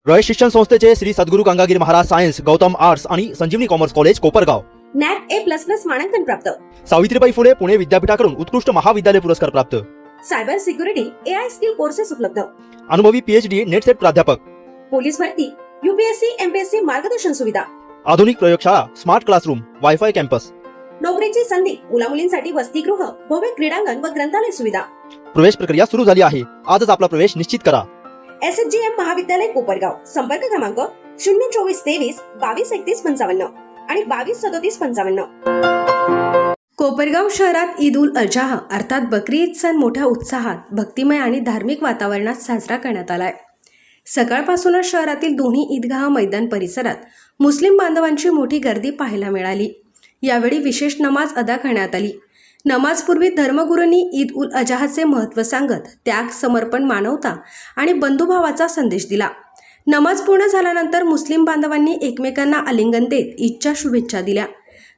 रयत शिक्षण संस्थेचे Shri Sadguru Gangagiri Maharaj science, Gautam arts आणि Sanjivani commerce college Kopargaon. NAAC A++ मानांकन प्राप्त. सावित्रीबाई फुले पुणे विद्यापीठाकडून उत्कृष्ट महाविद्यालय पुरस्कार प्राप्त. Cyber security AI skill courses उपलब्ध. अनुभवी PhD नेट सेट प्राध्यापक. पोलीस भरती, UPSC MPSC मार्गदर्शन सुविधा. आधुनिक प्रयोगशाळा, स्मार्ट क्लासरूम, वायफाय कॅम्पस. नोकरीची संधी, मुलामुलींसाठी वसतिगृह, भव्य क्रीडांगण व ग्रंथालय सुविधा. प्रवेश प्रक्रिया सुरू झाली आहे. आजच आपला प्रवेश निश्चित करा. SHGM महाविद्यालय कोपरगाव. संपर्क क्रमांक 02423 223155 आणि 223755. कोपरगाव शहरात ईद उल अजहा अर्थात बकरी ईद सण मोठ्या उत्साहात, भक्तिमय आणि धार्मिक वातावरणात साजरा करण्यात आलाय. सकाळपासूनच शहरातील दोन्ही ईदगाह मैदान परिसरात मुस्लिम बांधवांची मोठी गर्दी पाहायला मिळाली. यावेळी विशेष नमाज अदा करण्यात आली. नमाजपूर्वी धर्मगुरूंनी ईद उल अजहाचे महत्त्व सांगत त्याग, समर्पण, मानवता आणि बंधुभावाचा संदेश दिला. नमाज पूर्ण झाल्यानंतर मुस्लिम बांधवांनी एकमेकांना आलिंगन देत ईदच्या शुभेच्छा दिल्या.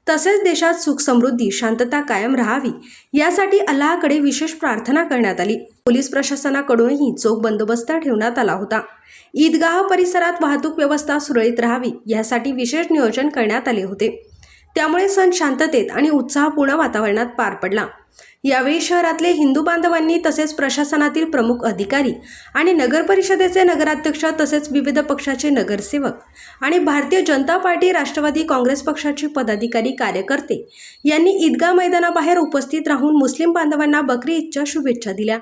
तसेच देशात सुख, समृद्धी, शांतता कायम राहावी यासाठी अल्लाहकडे विशेष प्रार्थना करण्यात आली. पोलीस प्रशासनाकडूनही चोख बंदोबस्त ठेवण्यात आला होता. ईदगाह परिसरात वाहतूक व्यवस्था सुरळीत राहावी यासाठी विशेष नियोजन करण्यात आले होते. त्यामुळे सण शांततेत आणि उत्साहपूर्ण वातावरणात पार पडला. यावेळी शहरातले हिंदू बांधवांनी तसेच प्रशासनातील प्रमुख अधिकारी आणि नगर परिषदेचे नगराध्यक्ष तसेच विविध पक्षाचे नगरसेवक आणि भारतीय जनता पार्टी, राष्ट्रवादी काँग्रेस पक्षाचे पदाधिकारी, कार्यकर्ते यांनी ईदगाह मैदानाबाहेर उपस्थित राहून मुस्लिम बांधवांना बकरी ईदच्या शुभेच्छा दिल्या.